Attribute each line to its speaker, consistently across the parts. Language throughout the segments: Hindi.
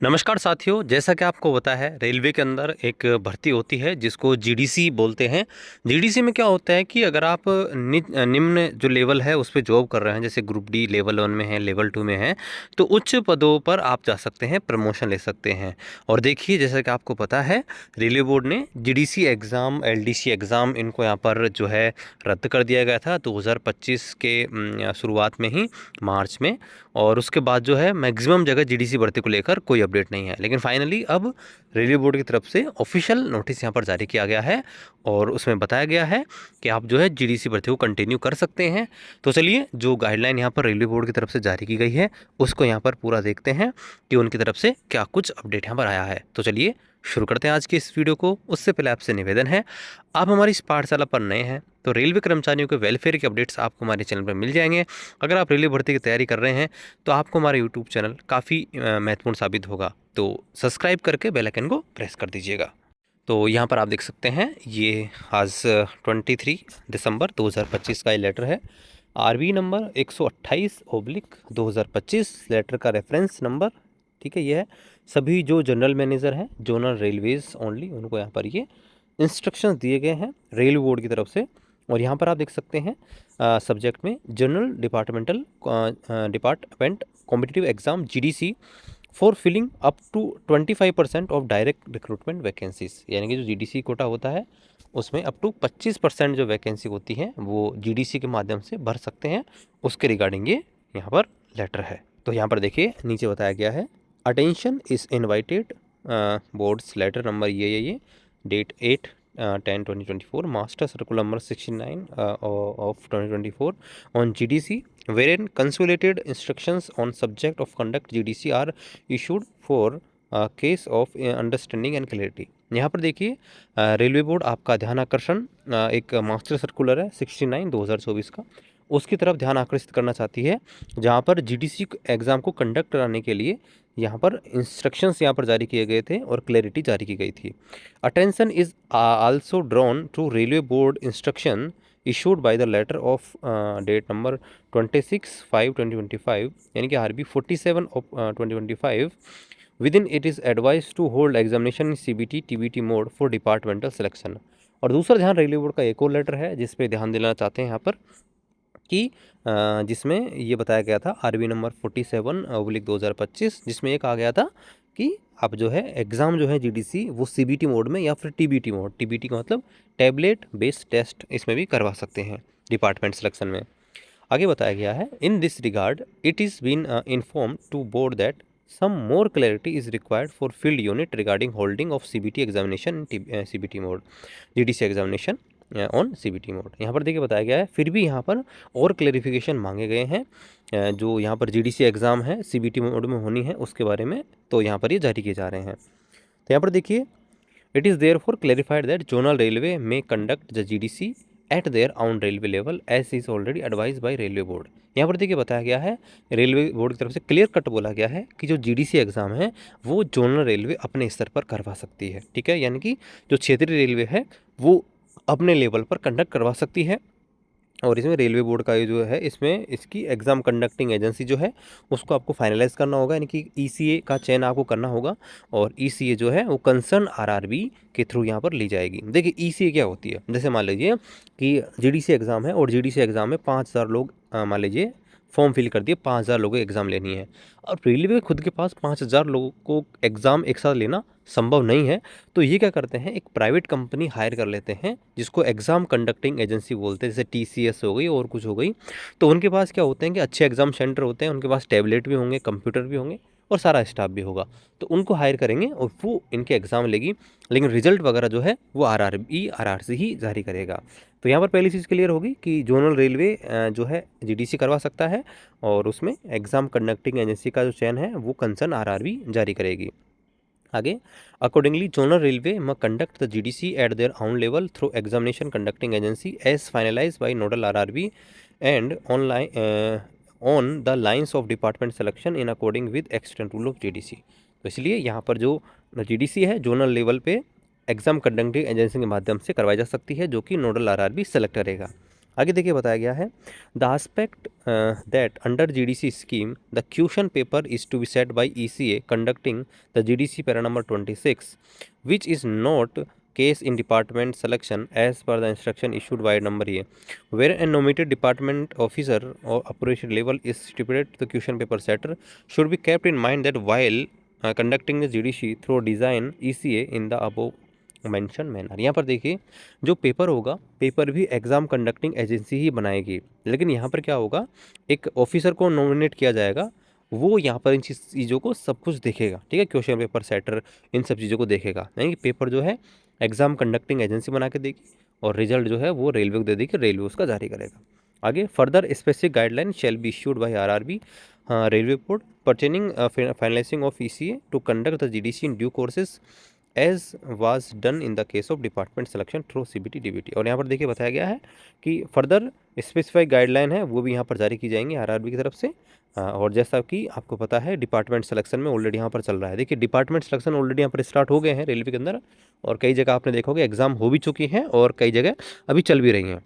Speaker 1: नमस्कार साथियों, जैसा कि आपको पता है रेलवे के अंदर एक भर्ती होती है जिसको जीडीसी बोलते हैं। जीडीसी में क्या होता है कि अगर आप निम्न जो लेवल है उस पे जॉब कर रहे हैं, जैसे ग्रुप डी लेवल 1 में है, लेवल 2 में है, तो उच्च पदों पर आप जा सकते हैं, प्रमोशन ले सकते हैं। और देखिए, जैसा कि आपको पता है रेलवे बोर्ड ने जीडीसी एग्ज़ाम, एलडीसी एग्ज़ाम इनको यहाँ पर जो है रद्द कर दिया गया था 2025 के शुरुआत में ही, मार्च में। और उसके बाद जो है मैक्सिमम जगह जीडीसी भर्ती को लेकर कोई अपडेट नहीं है, लेकिन फाइनली अब रेलवे बोर्ड की तरफ से ऑफिशियल नोटिस यहाँ पर जारी किया गया है और उसमें बताया गया है कि आप जो है जीडीसी भर्ती को कंटिन्यू कर सकते हैं। तो चलिए, जो गाइडलाइन यहाँ पर रेलवे बोर्ड की तरफ से जारी की गई है उसको यहाँ पर पूरा देखते हैं कि उनकी तरफ से क्या कुछ अपडेट यहाँ पर आया है। तो चलिए शुरू करते हैं आज की इस वीडियो को। उससे पहले आपसे निवेदन है, आप हमारी इस पाठशाला पर नए हैं तो रेलवे कर्मचारियों के वेलफेयर के अपडेट्स आपको हमारे चैनल पर मिल जाएंगे। अगर आप रेलवे भर्ती की तैयारी कर रहे हैं तो आपको हमारा यूट्यूब चैनल काफ़ी महत्वपूर्ण साबित होगा, तो सब्सक्राइब करके बेल आइकन को प्रेस कर दीजिएगा। तो यहाँ पर आप देख सकते हैं, ये आज 23 दिसंबर 2025 का ये लेटर है। आरबी नंबर 128/2025 लेटर का रेफरेंस नंबर, ठीक है, ये है। सभी जो जनरल मैनेजर हैं, जोनल रेलवेज ओनली, उनको यहाँ पर ये इंस्ट्रक्शंस दिए गए हैं रेलवे बोर्ड की तरफ से। और यहाँ पर आप देख सकते हैं सब्जेक्ट में general department competitive exam GDC for filling up to 25% of direct recruitment vacancies, यानी कि जो जीडीसी कोटा होता है उसमें अप टू 25% जो वैकेंसी होती है वो जीडीसी के माध्यम से भर सकते हैं। उसके रिगार्डिंग ये यहाँ पर लेटर है। तो यहाँ पर देखिए, नीचे बताया गया है, attention is invited boards letter number ये date 8/10/2024, master circular number 69 of 2024 on GDC, wherein consolidated instructions on subject of conduct GDC are issued for case of understanding and clarity। यहाँ पर देखिए, रेलवे बोर्ड आपका ध्यान आकर्षण एक मास्टर सर्कुलर है 69 2024 का, उसकी तरफ ध्यान आकर्षित करना चाहती है, जहाँ पर जीडीसी एग्ज़ाम को कंडक्ट कराने के लिए यहाँ पर इंस्ट्रक्शंस यहाँ पर जारी किए गए थे और क्लैरिटी जारी की गई थी। Attention is also drawn to railway board instruction issued by the letter of date number 26/5/2025, यानी कि RB 47 of 2025। Within it is advise to hold examination in CBT TBT mode for departmental selection. और दूसरा ध्यान रेलवे बोर्ड का एक और लेटर है जिस पे ध्यान दिलाना चाहते हैं यहाँ पर कि जिसमें ये बताया गया था आरबी नंबर 47/2025, जिसमें ये कहा गया था कि आप जो है एग्ज़ाम जो है जीडीसी वो सीबीटी मोड में या फिर टीबीटी मोड, टीबीटी का मतलब टैबलेट बेस्ड टेस्ट, इसमें भी करवा सकते हैं डिपार्टमेंट सिलेक्शन में। आगे बताया गया है, in this regard it is been inform to board that some more clarity is required for field unit regarding holding of CBT examination in CBT mode, GDC examination on CBT mode. यहाँ पर देखिए बताया गया है, फिर भी यहाँ पर और क्लेरिफिकेशन मांगे गए हैं जो यहाँ पर जीडीसी एग्ज़ाम है सीबीटी मोड में होनी है उसके बारे में, तो यहाँ पर ये जारी किए जा रहे हैं। तो यहाँ पर देखिए, it is there for clarified that zonal railway में conduct the GDC at their on railway level as is already advise by railway board. यहाँ पर देखिए बताया गया है, रेलवे बोर्ड की तरफ से क्लियर कट बोला गया है कि जो जीडीसी एग्ज़ाम है वो जोनल रेलवे अपने स्तर पर करवा सकती है, ठीक है, यानी कि जो क्षेत्रीय रेलवे है वो अपने लेवल पर कंडक्ट करवा सकती है। और इसमें रेलवे बोर्ड का जो है, इसमें इसकी एग्ज़ाम कंडक्टिंग एजेंसी जो है उसको आपको फाइनलाइज करना होगा, यानी कि ईसीए का चयन आपको करना होगा और ईसीए जो है वो कंसर्न आरआरबी के थ्रू यहाँ पर ली जाएगी। देखिए ईसीए क्या होती है, जैसे मान लीजिए कि जीडीसी एग्ज़ाम है और जीडीसी एग्ज़ाम में 5000 लोग मान लीजिए फॉर्म फिल कर दिए, 5000 लोगों को एग्ज़ाम लेनी है। और रेलवे खुद के पास 5000 लोगों को एग्ज़ाम एक साथ लेना संभव नहीं है, तो ये क्या करते हैं, एक प्राइवेट कंपनी हायर कर लेते हैं जिसको एग्ज़ाम कंडक्टिंग एजेंसी बोलते हैं, जैसे टीसीएस हो गई और कुछ हो गई। तो उनके पास क्या होते हैं कि अच्छे एग्ज़ाम सेंटर होते हैं, उनके पास टैबलेट भी होंगे, कंप्यूटर भी होंगे और सारा स्टाफ भी होगा, तो उनको हायर करेंगे और वो इनके एग्ज़ाम लेगी, लेकिन रिजल्ट वगैरह जो है वो आरआरसी ही जारी करेगा। तो यहाँ पर पहली चीज़ क्लियर होगी कि जोनल रेलवे जो है जीडीसी करवा सकता है और उसमें एग्ज़ाम कंडक्टिंग एजेंसी का जो चयन है वो कंसर्न आरआरबी जारी करेगी। आगे, accordingly zonal railway may conduct the GDC at their own level through examination conducting agency as finalize by nodal RRB and online on the lines of department selection in according with extant rule of GDC. तो इसलिए यहाँ पर जो जीडीसी है जोनल लेवल पे एग्जाम कंडक्टिंग एजेंसी के माध्यम से करवाई जा सकती है, जो कि नोडल आरआरबी सेलेक्ट करेगा। आगे देखिए बताया गया है, the aspect that under GDC scheme the question paper is to be set by ECA conducting the GDC para number 26 which is not case in department selection as per the instruction issued by number A, where a nominated department officer or operation level is stipulated to the question paper setter should be kept in mind that while conducting the GDC through design ECA in the above mention manner. यहाँ पर देखिए जो पेपर होगा, पेपर भी एग्ज़ाम कंडक्टिंग एजेंसी ही बनाएगी, लेकिन यहाँ पर क्या होगा, एक ऑफिसर को नॉमिनेट किया जाएगा, वो यहाँ पर इन चीज़ों को सब कुछ देखेगा, ठीक है, क्वेश्चन पेपर सेटर इन सब चीज़ों को देखेगा, यानी कि पेपर जो है एग्ज़ाम कंडक्टिंग एजेंसी बना के देगी और रिजल्ट जो है वो रेलवे को दे देगी, रेलवे उसका जारी करेगा। आगे further specific guideline shall be issued by RRB railway board pertaining finalizing of ECA to conduct the GDC in due courses as was done in the case of department selection through CBT DBT. और यहाँ पर देखिए बताया गया है कि फर्दर स्पेसिफाइड गाइडलाइन है वो भी यहाँ पर जारी की जाएंगी आरआरबी की तरफ से। और जैसा कि आपको पता है डिपार्टमेंट सिलेक्शन में ऑलरेडी यहाँ पर चल रहा है, देखिए डिपार्टमेंट सिलेक्शन ऑलरेडी यहाँ पर स्टार्ट हो गए हैं रेलवे के अंदर, और कई जगह आपने देखा होगा एग्जाम हो भी चुकी हैं और कई जगह अभी चल भी रही हैं।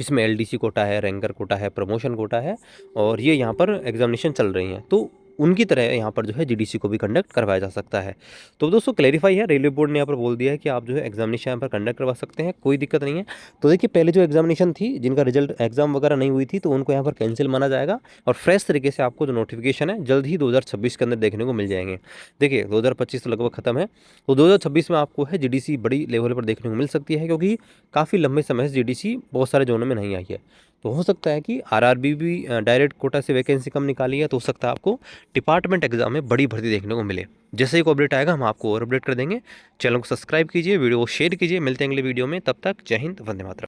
Speaker 1: इसमें एलडीसी कोटा है, रैंकर कोटा है, प्रमोशन कोटा है, और ये यहाँ पर एग्जामिनेशन चल रही हैं, तो उनकी तरह यहाँ पर जो है जीडीसी को भी कंडक्ट करवाया जा सकता है। तो दोस्तों क्लैरिफाई है, रेलवे बोर्ड ने यहाँ पर बोल दिया है कि आप जो है एग्जामिनेशन यहाँ पर कंडक्ट करवा सकते हैं, कोई दिक्कत नहीं है। तो देखिए पहले जो एग्जामिनेशन थी जिनका रिजल्ट एग्जाम वगैरह नहीं हुई थी तो उनको यहाँ पर कैंसिल माना जाएगा, और फ्रेश तरीके से आपको जो नोटिफिकेशन है जल्द ही 2026 के अंदर देखने को मिल जाएंगे। देखिए 2025 तो लगभग खत्म है, तो 2026 में आपको है जीडीसी बड़ी लेवल पर देखने को मिल सकती है, क्योंकि काफ़ी लंबे समय से जीडीसी बहुत सारे जोनों में नहीं आई है। तो हो सकता है कि आरआरबी भी डायरेक्ट कोटा से वैकेंसी कम निकाली है, तो हो सकता है आपको डिपार्टमेंट एग्जाम में बड़ी भर्ती देखने को मिले। जैसे ही कोई अपडेट आएगा हम आपको और अपडेट कर देंगे। चैनल को सब्सक्राइब कीजिए, वीडियो को शेयर कीजिए, मिलते हैं अगले वीडियो में, तब तक जय हिंद, वंदे मातरम।